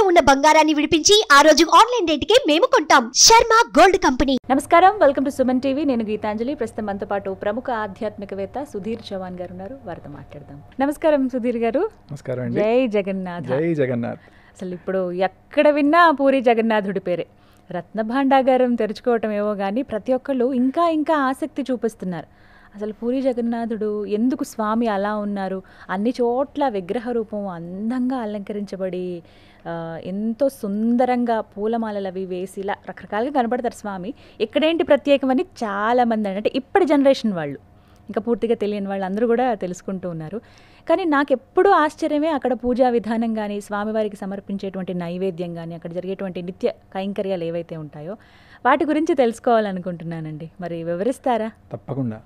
ఉన్న బంగారాన్ని విడిపించి ఆ రోజు ఆన్లైన్ రేటుకే మేము కొంటాం. Sharma gold company. నమస్కారం, వెల్కమ్ టు సుమన్ టీవీ. నేను గీతాంజలి. ప్రస్తుతం మనతో పాటు ప్రముఖ ఆధ్యాత్మికవేత్త సుధీర్ చవాన్ గారు ఉన్నారు. వారితో మాట్లాడదాం. నమస్కారం సుధీర్ గారు. నమస్కారం అండి. జై జగన్నాథ్. జై జగన్నాథ్. అసలు ఇప్పుడు ఎక్కడ విన్నా పూరి జగన్నాథుడి పేరే. రత్నభాండాగారం తెరుచుకోవటం ఏవో కానీ ప్రతి ఒక్కళ్ళు ఇంకా ఇంకా ఆసక్తి చూపిస్తున్నారు. అసలు పూరి జగన్నాథుడు ఎందుకు స్వామి అలా ఉన్నారు? అన్ని చోట్ల విగ్రహ రూపం అందంగా అలంకరించబడి ఎంతో సుందరంగా పూలమాలలు అవి వేసి ఇలా రకరకాలుగా కనబడతారు స్వామి. ఇక్కడేంటి ప్రత్యేకమని చాలామంది అంటే ఇప్పటి జనరేషన్ వాళ్ళు, ఇంకా పూర్తిగా తెలియని వాళ్ళు అందరూ కూడా తెలుసుకుంటూ ఉన్నారు. కానీ నాకు ఎప్పుడూ ఆశ్చర్యమే అక్కడ పూజా విధానం కానీ, స్వామివారికి సమర్పించేటువంటి నైవేద్యం కానీ, అక్కడ జరిగేటువంటి నిత్య కైంకర్యాలు ఏవైతే ఉంటాయో వాటి గురించి తెలుసుకోవాలనుకుంటున్నానండి. మరి వివరిస్తారా? తప్పకుండా.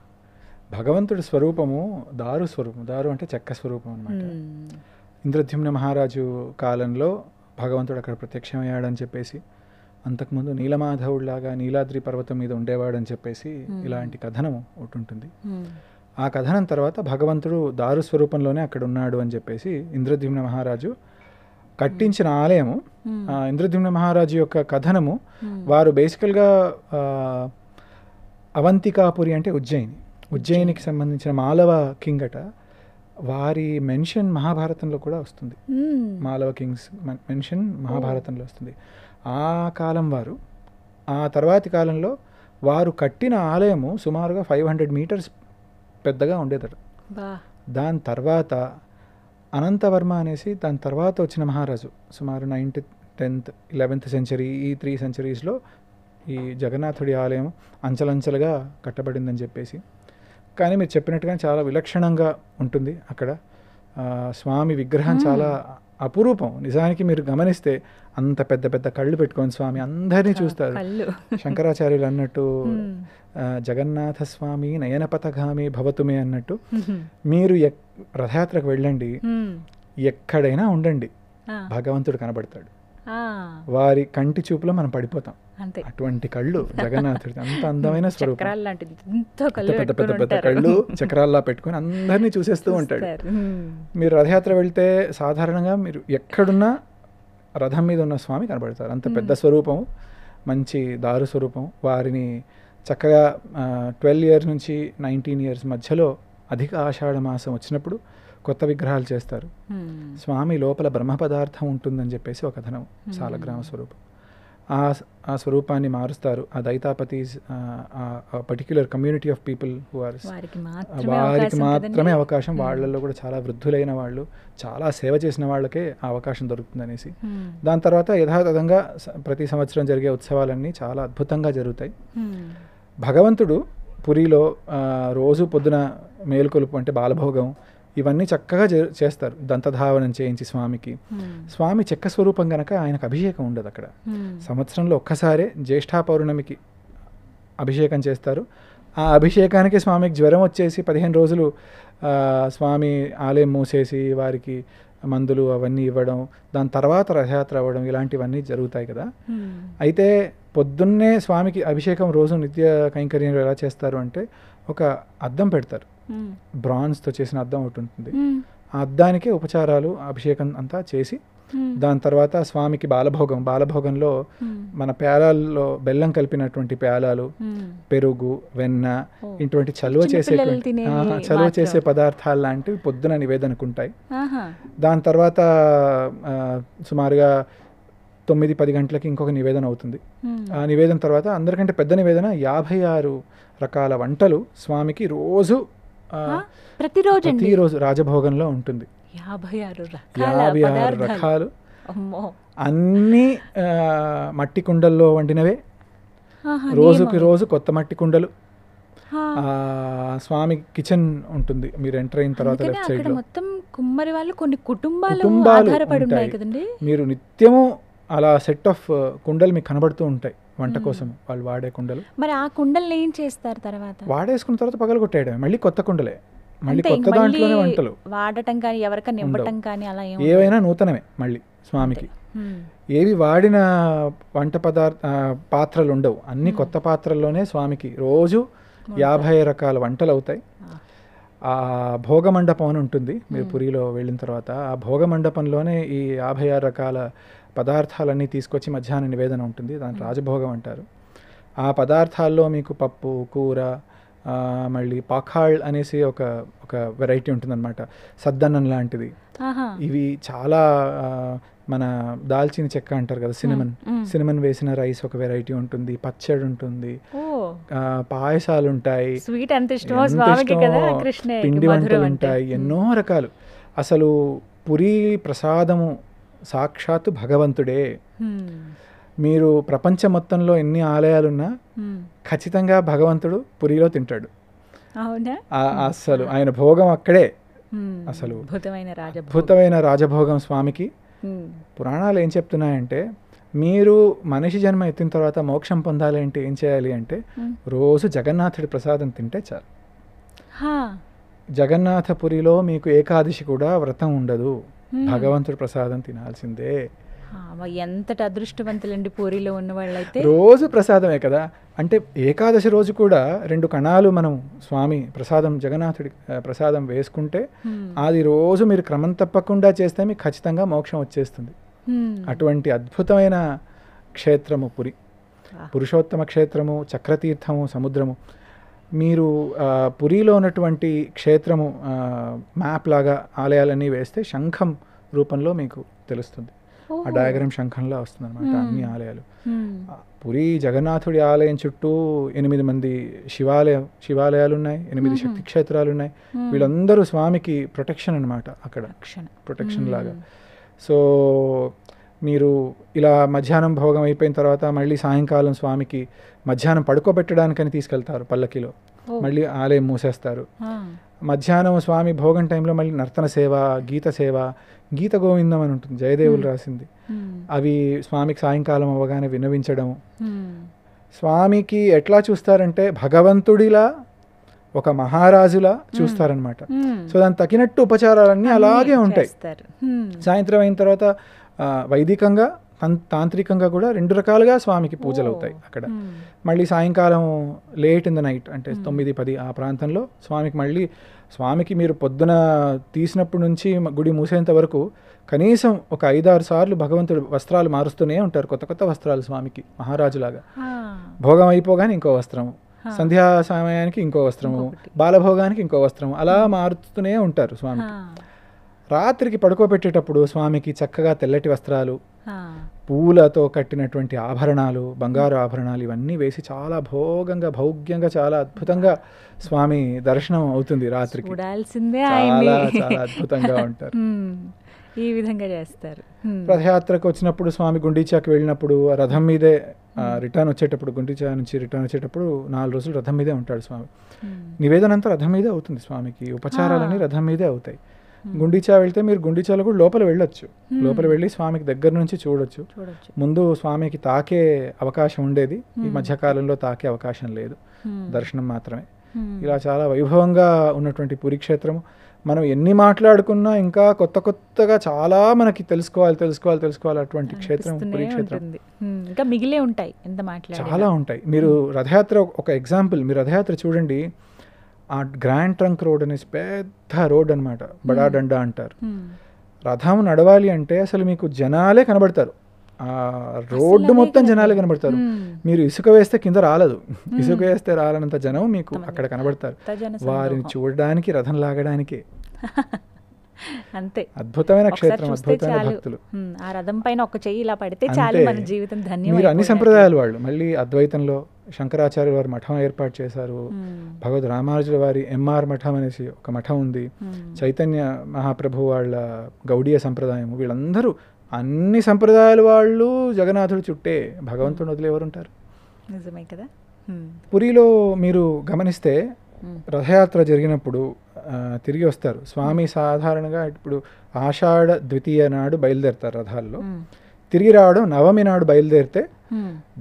భగవంతుడి స్వరూపము దారు స్వరూపం. దారు అంటే చెక్క స్వరూపం అనమాట. ఇంద్రద్యుమ్న మహారాజు కాలంలో భగవంతుడు అక్కడ ప్రత్యక్షమయ్యాడని చెప్పేసి, అంతకుముందు నీలమాధవుడిలాగా నీలాద్రి పర్వతం మీద ఉండేవాడని చెప్పేసి ఇలాంటి కథనం ఒకటి ఉంటుంది. ఆ కథనం తర్వాత భగవంతుడు దారు స్వరూపంలోనే అక్కడ ఉన్నాడు అని చెప్పేసి ఇంద్రద్యుమ్న మహారాజు కట్టించిన ఆలయము. ఇంద్రద్యుమ్న మహారాజు యొక్క కథనము వారు బేసికల్గా అవంతికాపురి అంటే ఉజ్జయినికి సంబంధించిన మాలవ కింగ్ అట. వారి మెన్షన్ మహాభారతంలో కూడా వస్తుంది. మాలవ కింగ్స్ మెన్షన్ మహాభారతంలో వస్తుంది. ఆ కాలం వారు, ఆ తర్వాతి కాలంలో వారు కట్టిన ఆలయము సుమారుగా 500 మీటర్స్ పెద్దగా ఉండేదట. దాని తర్వాత అనంతవర్మ అనేసి దాని తర్వాత వచ్చిన మహారాజు సుమారు 9th, 10th, 11th సెంచరీ, ఈ 3 సెంచరీస్లో ఈ జగన్నాథుడి ఆలయం అంచలంచలుగా కట్టబడిందని చెప్పేసి. కానీ మీరు చెప్పినట్టుగా చాలా విలక్షణంగా ఉంటుంది అక్కడ. స్వామి విగ్రహం చాలా అపురూపం. నిజానికి మీరు గమనిస్తే అంత పెద్ద పెద్ద కళ్ళు పెట్టుకొని స్వామి అందరినీ చూస్తారు. శంకరాచార్యులు అన్నట్టు జగన్నాథ స్వామి నయనపథగామి భవతుమే అన్నట్టు. మీరు రథయాత్రకు వెళ్ళండి, ఎక్కడైనా ఉండండి, భగవంతుడు కనబడతాడు. వారి కంటి చూపులో మనం పడిపోతాం. అటువంటి కళ్ళు జగన్నాథుడి. అంత అందమైన స్వరూపం. పెద్ద పెద్ద పెద్ద కళ్ళు చక్రాల్లా పెట్టుకొని అందరినీ చూసేస్తూ ఉంటాడు. మీరు రథయాత్ర వెళ్తే సాధారణంగా మీరు ఎక్కడున్నా రథం మీద ఉన్న స్వామి కనబడతారు. అంత పెద్ద స్వరూపం, మంచి దారు స్వరూపం. వారిని చక్కగా 12 years నుంచి 19 years మధ్యలో అధిక ఆషాఢ మాసం వచ్చినప్పుడు కొత్త విగ్రహాలు చేస్తారు. స్వామి లోపల బ్రహ్మ పదార్థం ఉంటుందని చెప్పేసి ఒక కథనం. సాలగ్రామ స్వరూపం. ఆ స్వరూపాన్ని మారుస్తారు. ఆ Daitapati particular community of people who are, వారికి మాత్రమే అవకాశం. వాళ్ళల్లో కూడా చాలా వృద్ధులైన వాళ్ళు, చాలా సేవ చేసిన వాళ్ళకే ఆ అవకాశం దొరుకుతుంది అనేసి. దాని తర్వాత యథాతథంగా ప్రతి సంవత్సరం జరిగే ఉత్సవాలన్నీ చాలా అద్భుతంగా జరుగుతాయి. భగవంతుడు పురిలో రోజు పొద్దున మేలుకొలుపు అంటే బాలభోగం ఇవన్నీ చక్కగా చేస్తారు. దంతధావనం చేయించి స్వామికి. స్వామి చెక్క స్వరూపం గనక ఆయనకు అభిషేకం ఉండదు అక్కడ. సంవత్సరంలో ఒక్కసారే జ్యేష్ఠ పౌర్ణమికి అభిషేకం చేస్తారు. ఆ అభిషేకానికి స్వామికి జ్వరం వచ్చేసి 15 రోజులు స్వామి ఆలయం మూసేసి వారికి మందులు అవన్నీ ఇవ్వడం, దాని తర్వాత రథయాత్ర అవ్వడం, ఇలాంటివన్నీ జరుగుతాయి కదా. అయితే పొద్దున్నే స్వామికి అభిషేకం రోజు నిత్య కైంకర్యం ఎలా చేస్తారు అంటే ఒక అద్దం పెడతారు. బ్రాన్స్తో చేసిన అద్దం ఒకటి ఉంటుంది. ఆ అద్దానికే ఉపచారాలు అభిషేకం అంతా చేసి దాని తర్వాత స్వామికి బాలభోగంలో మన పేలాల్లో బెల్లం కలిపినటువంటి పేలాలు, పెరుగు, వెన్న, ఇటువంటి చలువ చేసే పదార్థాలు లాంటివి పొద్దున నివేదనకు ఉంటాయి. దాని తర్వాత సుమారుగా 9-10 గంటలకి ఇంకొక నివేదన అవుతుంది. ఆ నివేదన తర్వాత అందరికంటే పెద్ద నివేదన 56 రకాల వంటలు స్వామికి ప్రతిరోజు రాజభోగంలో ఉంటుంది. 56 రకాలు, అన్నీ మట్టి కుండల్లో వండినవే. రోజుకి రోజు కొత్త మట్టి కుండలు. స్వామి కిచెన్ ఉంటుంది. మీరు ఎంటర్ అయిన తర్వాత లెఫ్ట్ సైడ్ లో మొత్తం కుమ్మరి వాళ్ళు కొన్ని కుటుంబాలు మీరు నిత్యము అలా సెట్ ఆఫ్ కుండలు మీకు కనబడుతూ ఉంటాయి వంట కోసం వాళ్ళు వాడే కుండలు. మరి ఆ కుండలు ఏం చేస్తారు? తర్వాత వాడేసుకున్న తర్వాత పగలగొట్టేయడం, మళ్ళీ కొత్త కుండలే, మళ్ళీ కొత్త దాంట్లోనే వంటలు. వాడటం కానీ ఎవరికైనా ఇవ్వటం కానీ అలా ఏవైనా నూతనమే మళ్ళీ స్వామికి. ఏవి వాడిన వంట పాత్రలు ఉండవు, అన్ని కొత్త పాత్రల్లోనే స్వామికి రోజు 50 రకాల వంటలు అవుతాయి. ఆ భోగమండపం అని ఉంటుంది. మీరు పురిలో వెళ్ళిన తర్వాత ఆ భోగమండపంలోనే ఈ 56 రకాల పదార్థాలన్నీ తీసుకొచ్చి మధ్యాహ్న నివేదన ఉంటుంది, దాన్ని రాజభోగం అంటారు. ఆ పదార్థాల్లో మీకు పప్పు, కూర, మళ్ళీ పాఖాళ్ అనేసి ఒక వెరైటీ ఉంటుందన్నమాట, సద్దన్నం లాంటిది. ఇవి చాలా మన దాల్చిన చెక్క అంటారు కదా, సినిమన్ వేసిన రైస్ ఒక వెరైటీ ఉంటుంది, పచ్చడి ఉంటుంది, పాయసాలు ఉంటాయి, పిండి వంటలు ఉంటాయి, ఎన్నో రకాలు. అసలు పురీ ప్రసాదము సాక్షాత్తు భగవంతుడే. మీరు ప్రపంచం మొత్తంలో ఎన్ని ఆలయాలున్నా ఖచ్చితంగా భగవంతుడు పురిలో తింటాడు. అసలు ఆయన భోగం అక్కడే. అసలు అద్భుతమైన రాజభోగం స్వామికి. పురాణాలు ఏం చెప్తున్నాయంటే, మీరు మనిషి జన్మ ఎత్తిన తర్వాత మోక్షం పొందాలి అంటే ఏం చేయాలి అంటే, రోజు జగన్నాథుడి ప్రసాదం తింటే చాలు. జగన్నాథపురిలో మీకు ఏకాదశి కూడా వ్రతం ఉండదు, భగవంతుడి ప్రసాదం తినాల్సిందే. ఎంతటి అదృష్టవంతులండి పూరిలో ఉన్న వాళ్ళైతే. రోజు ప్రసాదమే కదా. అంటే ఏకాదశి రోజు కూడా 2 కణాలు మనం స్వామి ప్రసాదం, జగన్నాథుడి ప్రసాదం వేసుకుంటే అది రోజు మీరు క్రమం తప్పకుండా చేస్తే మీకు ఖచ్చితంగా మోక్షం వచ్చేస్తుంది. అటువంటి అద్భుతమైన క్షేత్రము పురి. పురుషోత్తమ క్షేత్రము, చక్రతీర్థము, సముద్రము. మీరు పురిలో ఉన్నటువంటి క్షేత్రము మ్యాప్ లాగా ఆలయాలన్నీ వేస్తే శంఖం రూపంలో మీకు తెలుస్తుంది. ఆ డయాగ్రామ్ శంఖంలో వస్తుంది అనమాట అన్ని ఆలయాలు. పురి జగన్నాథుడి ఆలయం చుట్టూ 8 మంది శివాలయాలు ఉన్నాయి, 8 శక్తి క్షేత్రాలు ఉన్నాయి. వీళ్ళందరూ స్వామికి ప్రొటెక్షన్ అనమాట, అక్కడ ప్రొటెక్షన్ లాగా. సో మీరు ఇలా మధ్యాహ్నం భోగం అయిపోయిన తర్వాత మళ్ళీ సాయంకాలం స్వామికి మధ్యాహ్నం పడుకోబెట్టడానికని తీసుకెళ్తారు పల్లకిలో. మళ్ళీ ఆలయం మూసేస్తారు. మధ్యాహ్నం స్వామి భోగం టైంలో మళ్ళీ నర్తన సేవ, గీత సేవ, గీత గోవిందం అని ఉంటుంది, జయదేవులు రాసింది. అవి స్వామికి సాయంకాలం అవ్వగానే వినవించడం. స్వామికి ఎట్లా చూస్తారంటే భగవంతుడిలా, ఒక మహారాజులా చూస్తారనమాట. సో దానికి తగినట్టు ఉపచారాలన్నీ అలాగే ఉంటాయి. సాయంత్రం అయిన తర్వాత వైదికంగా, తాంత్రికంగా కూడా 2 రకాలుగా స్వామికి పూజలు అవుతాయి అక్కడ. మళ్ళీ సాయంకాలం లేట్ ఇన్ ద నైట్ అంటే 9-10 ఆ ప్రాంతంలో స్వామికి మీరు పొద్దున తీసినప్పటి నుంచి గుడి మూసేంత వరకు కనీసం ఒక 5-6 సార్లు భగవంతుడు వస్త్రాలు మారుస్తూనే ఉంటారు, కొత్త కొత్త వస్త్రాలు స్వామికి, మహారాజులాగా. భోగం అయిపోగానే ఇంకో వస్త్రము, సంధ్యా సమయానికి ఇంకో వస్త్రము, బాలభోగానికి ఇంకో వస్త్రము, అలా మారుతూనే ఉంటారు స్వామికి. రాత్రికి పడుకోబెట్టేటప్పుడు స్వామికి చక్కగా తెల్లటి వస్త్రాలు, పూలతో కట్టినటువంటి ఆభరణాలు, బంగారు ఆభరణాలు ఇవన్నీ వేసి చాలా భౌగ్యంగా చాలా అద్భుతంగా స్వామి దర్శనం అవుతుంది రాత్రికి. చాలా చాలా అద్భుతంగా ఉంటారు. ఈ విధంగా చేస్తారు. రథయాత్రకు వచ్చినప్పుడు స్వామి గుండీచాకి వెళ్ళినప్పుడు రథం మీదే రిటర్న్ వచ్చేటప్పుడు, గుండీచా నుంచి రిటర్న్ వచ్చేటప్పుడు 4 రోజులు రథం మీదే ఉంటాడు స్వామి. నివేదన అంతా రథం మీదే అవుతుంది స్వామికి, ఉపచారాలన్నీ రథం మీదే అవుతాయి. గుండీచా వెళ్తే మీరు గుండీచాలో కూడా లోపల వెళ్ళొచ్చు, లోపల వెళ్ళి స్వామికి దగ్గర నుంచి చూడొచ్చు. ముందు స్వామికి తాకే అవకాశం ఉండేది, ఈ మధ్యకాలంలో తాకే అవకాశం లేదు, దర్శనం మాత్రమే. ఇలా చాలా వైభవంగా ఉన్నటువంటి పురి క్షేత్రము. మనం ఎన్ని మాట్లాడుకున్నా ఇంకా కొత్తగా చాలా మనకి తెలుసుకోవాలి అటువంటి క్షేత్రం పురి క్షేత్రం. ఇంకా మిగిలే ఉంటాయి, ఎంత మాట్లాడినా చాలా ఉంటాయి. మీరు రథయాత్ర ఒక ఎగ్జాంపుల్, మీరు రథయాత్ర చూడండి. ఆ గ్రాండ్ ట్రంక్ రోడ్ అనేసి పెద్ద రోడ్ అనమాట, బడా డండా అంటారు. రథం నడవాలి అంటే అసలు మీకు జనాలే కనబడతారు, ఆ రోడ్డు మొత్తం జనాలే కనబడతారు. మీరు ఇసుక వేస్తే కింద రాలదు, ఇసుక వేస్తే రాలనంత జనం మీకు అక్కడ కనబడతారు. వారిని చూడడానికి, రథం లాగడానికి అంతే. అద్భుతమైన క్షేత్రం, అద్భుతమైన భక్తులు. ఆ రథం పైన ఒక చెయ్యి ఇలా పడితే చాలు, మన జీవితం ధన్యం. మీరు అన్ని సంప్రదాయాలు వాళ్ళు. మళ్ళీ అద్వైతంలో శంకరాచార్యుల వారి మఠం ఏర్పాటు చేశారు, భగవద్ రామానుజుల వారి ఎంఆర్ మఠం అనేసి ఒక మఠం ఉంది, చైతన్య మహాప్రభు వాళ్ళ గౌడీయ సంప్రదాయం. వీళ్ళందరూ అన్ని సంప్రదాయాల వాళ్ళు జగన్నాథుడు చుట్టే, భగవంతుడు వదిలి ఎవరు ఉంటారు? నిజమే కదా. పురిలో మీరు గమనిస్తే రథయాత్ర జరిగినప్పుడు తిరిగి వస్తారు స్వామి. సాధారణంగా ఇప్పుడు ఆషాఢ ద్వితీయ నాడు బయలుదేరుతారు రథాల్లో, తిరిగి రావడం నవమి నాడు బయలుదేరితే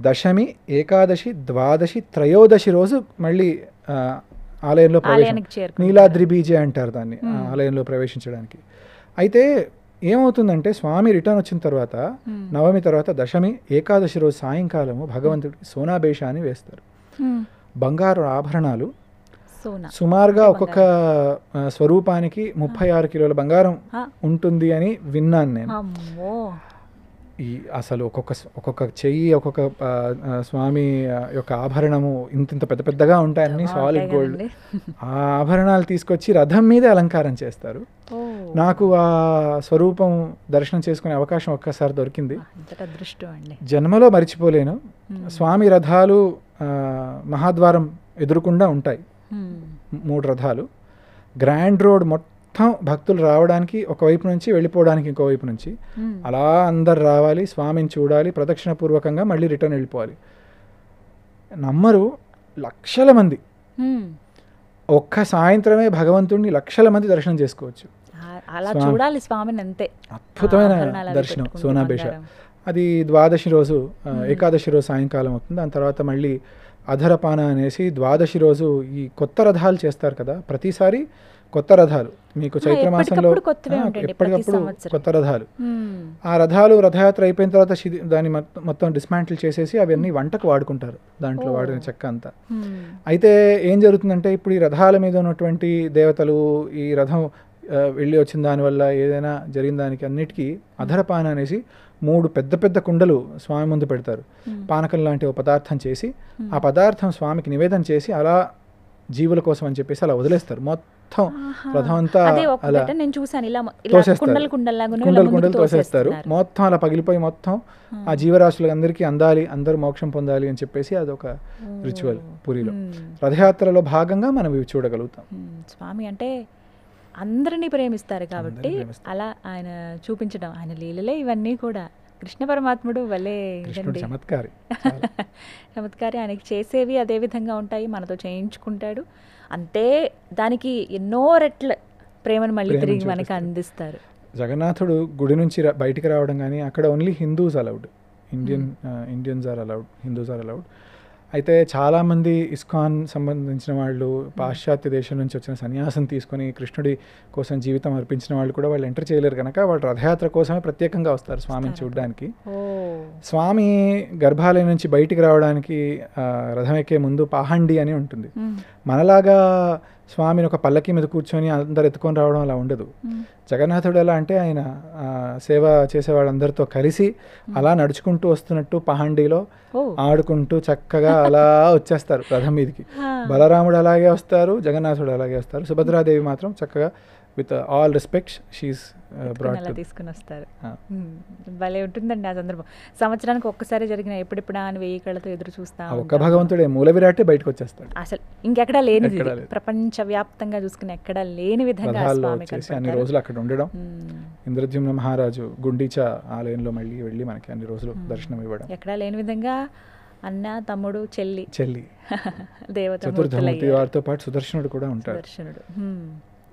దశమి, ఏకాదశి, ద్వాదశి, త్రయోదశి రోజు మళ్ళీ ఆలయంలో నీలాద్రి బీజే అంటారు దాన్ని, ఆలయంలో ప్రవేశించడానికి. అయితే ఏమవుతుందంటే స్వామి రిటర్న్ వచ్చిన తర్వాత నవమి తర్వాత దశమి, ఏకాదశి రోజు సాయంకాలము భగవంతుడికి సోనాబేషాన్ని వేస్తారు. బంగారు ఆభరణాలు సుమారుగా ఒక్కొక్క స్వరూపానికి 36 కిలోల బంగారం ఉంటుంది అని విన్నాను నేను. ఈ అసలు ఒక్కొక్క చెయ్యి ఒక్కొక్క స్వామి యొక్క ఆభరణము ఇంత పెద్ద పెద్దగా ఉంటాయి, అన్ని సాలిడ్ గోల్డ్. ఆ ఆభరణాలు తీసుకొచ్చి రథం మీదే అలంకారం చేస్తారు. నాకు ఆ స్వరూపం దర్శనం చేసుకునే అవకాశం ఒక్కసారి దొరికింది, జన్మలో మరిచిపోలేను. స్వామి రథాలు మహాద్వారం ఎదురుకుండా ఉంటాయి, 3 రథాలు. గ్రాండ్ రోడ్ మొత్తం భక్తులు రావడానికి ఒకవైపు నుంచి, వెళ్ళిపోవడానికి ఇంకోవైపు నుంచి, అలా అందరు రావాలి, స్వామిని చూడాలి, ప్రదక్షిణ పూర్వకంగా మళ్ళీ రిటర్న్ వెళ్ళిపోవాలి. నమ్మరు, లక్షల మంది ఒక్క సాయంత్రమే భగవంతుడిని లక్షల మంది దర్శనం చేసుకోవచ్చు. చూడాలి స్వామిని, అంతే అద్భుతమైన దర్శనం. సోనాబేష అది ద్వాదశి రోజు, ఏకాదశి రోజు సాయంకాలం అవుతుంది. దాని తర్వాత మళ్ళీ అధరపాన అనేసి ద్వాదశి రోజు ఈ కొత్త రథాలు చేస్తారు కదా, ప్రతిసారి కొత్త రథాలు. మీకు చైత్ర మాసంలో ఎప్పటికప్పుడు కొత్త రథాలు. ఆ రథాలు రథయాత్ర అయిపోయిన తర్వాత దాన్ని మొత్తం డిస్మాంటిల్ చేసేసి అవన్నీ వంటకు వాడుకుంటారు, దాంట్లో వాడిన చెక్క అంతా. అయితే ఏం జరుగుతుందంటే, ఇప్పుడు ఈ రథాల మీద ఉన్నటువంటి దేవతలు ఈ రథం వెళ్ళి వచ్చిన దానివల్ల ఏదైనా జరిగిన దానికి అన్నిటికీ అధరపాన అనేసి 3 పెద్ద పెద్ద కుండలు స్వామి ముందు పెడతారు. పానకం లాంటి ఒక పదార్థం చేసి ఆ పదార్థం స్వామికి నివేదన చేసి అలా జీవుల కోసం అని చెప్పేసి అలా వదిలేస్తారు. మొత్తం రథం అంతా అలా కుండలు తోసేస్తారు. మొత్తం అలా పగిలిపోయి మొత్తం ఆ జీవరాశులకు అందరికీ అందాలి, అందరూ మోక్షం పొందాలి అని చెప్పేసి అదొక రిచువల్ పూరిలో. రథయాత్రలో భాగంగా మనం ఇవి చూడగలుగుతాం. స్వామి అంటే అందరినీ ప్రేమిస్తారు కాబట్టి అలా ఆయన చూపించడం, ఆయన లీలలే ఇవన్నీ కూడా. కృష్ణ పరమాత్ముడు వల్లే చమత్కారి, ఆయనకి చేసేవి అదే విధంగా ఉంటాయి, మనతో చేయించుకుంటాడు అంతే. దానికి ఎన్నో రెట్ల ప్రేమను మళ్ళీ తిరిగి మనకి అందిస్తారు. జగన్నాథుడు గుడి నుంచి బయటికి రావడం కానీ అక్కడ only Hindus allowed, Indians are allowed, Hindus are allowed. అయితే చాలామంది ఇస్కాన్ సంబంధించిన వాళ్ళు, పాశ్చాత్య దేశం నుంచి వచ్చిన సన్యాసం తీసుకొని కృష్ణుడి కోసం జీవితం అర్పించిన వాళ్ళు కూడా వాళ్ళు ఎంటర్ చేయలేరు కనుక వాళ్ళు రథయాత్ర కోసమే ప్రత్యేకంగా వస్తారు స్వామిని చూడడానికి. స్వామి గర్భాలయం నుంచి బయటికి రావడానికి రథం ఎక్కే ముందు పాహండి అని ఉంటుంది. మనలాగా స్వామిని ఒక పల్లకి మీద కూర్చొని అందరు ఎత్తుకొని రావడం అలా ఉండదు. జగన్నాథుడు ఎలా అంటే ఆయన సేవ చేసేవాళ్ళందరితో కలిసి అలా నడుచుకుంటూ వస్తున్నట్టు పహండిలో ఆడుకుంటూ చక్కగా అలా వచ్చేస్తారు రథం మీదకి. బలరాముడు అలాగే వస్తారు, జగన్నాథుడు అలాగే వస్తారు. సుభద్రాదేవి మాత్రం చక్కగా విత్ ఆల్ రెస్పెక్ట్ షీఈస్ తీసుకుని వస్తారు. భలే ఉంటుందండి ఆ సందర్భం. సంవత్సరానికి ఒక్కసారి జరిగిన ఎప్పుడెప్పుడా అని 1000 కళ్ళతో ఎదురు చూస్తా ఒక్క భగవంతుడే మూల విరాటే బయటకు వచ్చేస్తాడు. అసలు ఇంకెక్కడా లేనిది, ప్రపంచ వ్యాప్తంగా చూసుకుని ఎక్కడా లేని విధంగా అన్ని రోజులు అక్కడ ఉండడం. ఇంద్రద్యుమ్న మహారాజు గుండీచా ఆలయంలో మళ్ళీ వెళ్ళి మనకి అన్ని రోజులు దర్శనం ఇవ్వడం. ఎక్కడా లేని విధంగా అన్న, తమ్ముడు, చెల్లి దేవత చతుర్థమూర్తి వారితో పాటు సుదర్శనుడు కూడా ఉంటాడు. సుదర్శనుడు.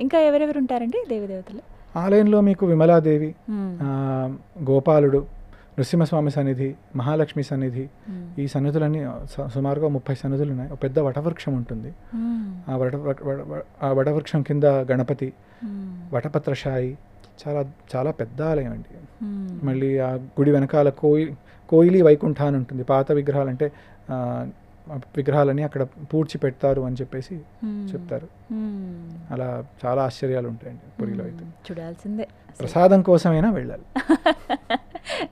ఇంకా ఎవరెవరు ఉంటారండి దేవతలు? ఆలయంలో మీకు విమలాదేవి, గోపాలుడు, నృసింహస్వామి సన్నిధి, మహాలక్ష్మి సన్నిధి, ఈ సన్నిధులన్నీ సుమారుగా 30 సన్నిధులు ఉన్నాయి. ఒక పెద్ద వటవృక్షం ఉంటుంది. ఆ వటవృక్షం కింద గణపతి, వటపత్రశాయి, చాలా చాలా పెద్ద ఆలయం అండి. మళ్ళీ ఆ గుడి వెనకాల కోయిలి వైకుంఠ అని ఉంటుంది. పాత విగ్రహాలు అంటే విగ్రహాలని అక్కడ పూడ్చి పెడతారు అని చెప్పేసి చెప్తారు. అలా చాలా ఆశ్చర్యాలు ఉంటాయండి పురిలో. అయితే చూడాల్సిందే, ప్రసాదం కోసమైనా వెళ్ళాలి.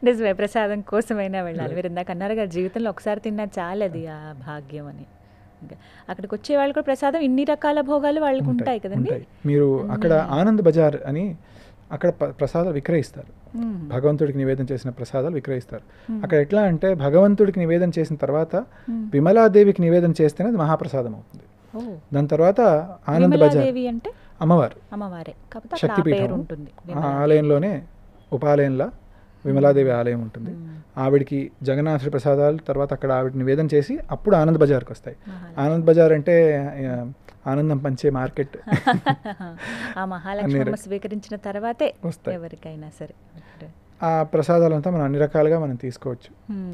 నిజమే, ప్రసాదం కోసమైనా వెళ్ళాలి. మీరు ఇందాక అన్నారు కదా, జీవితంలో ఒకసారి తిన్నా చాలు, అది ఆ భాగ్యం అని. అక్కడికి వచ్చే వాళ్ళు కూడా ప్రసాదం ఇన్ని రకాల భోగాలు వాళ్ళకి ఉంటాయి కదండి. మీరు అక్కడ ఆనంద్ బజార్ అని అక్కడ ప్రసాదాలు విక్రయిస్తారు. భగవంతుడికి నివేదన చేసిన ప్రసాదాలు విక్రయిస్తారు. అక్కడ ఎట్లా అంటే భగవంతుడికి నివేదన చేసిన తర్వాత విమలాదేవికి నివేదన చేస్తేనే అది మహాప్రసాదం అవుతుంది. దాని తర్వాత ఆనంద్ బజార్ అంటే అమ్మవారే శక్తిపీఠం, ఆ ఆలయంలోనే ఉపాలయంలా విమలాదేవి ఆలయం ఉంటుంది. ఆవిడికి జగన్నాథుడి ప్రసాదాలు తర్వాత అక్కడ ఆవిడ నివేదన చేసి అప్పుడు ఆనంద్ బజార్కి వస్తాయి. ఆనంద్ బజార్ అంటే ఆనందం పంచే మార్కెట్. ఆ మహాలక్ష్మి స్వీకరించిన తర్వాతే ఎవరికైనా సరే ఆ ప్రసాదాలంతా మనం అన్ని రకాలుగా మనం తీసుకోవచ్చు.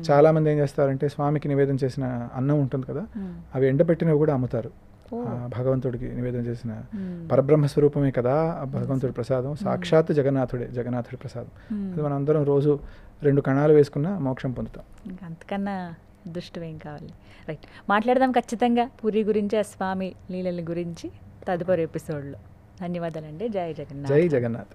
చాలా మంది ఏం చేస్తారంటే స్వామికి నివేదన చేసిన అన్నం ఉంటుంది కదా, అవి ఎండబెట్టినవి కూడా అమ్ముతారు. భగవంతుడికి నివేదన చేసిన పరబ్రహ్మ స్వరూపమే కదా భగవంతుడి ప్రసాదం, సాక్షాత్ జగన్నాథుడి ప్రసాదం. అది మనం అందరం రోజు 2 కణాలు వేసుకున్న మోక్షం పొందుతాం. అంతకన్నా దృష్టి ఏం కావాలి. రైట్, మాట్లాడదాం ఖచ్చితంగా పూరి గురించి, ఆ స్వామి లీలల గురించి తదుపరి ఎపిసోడ్లో. ధన్యవాదాలండి. జై జగన్నాథ్. జై జగన్నాథ్.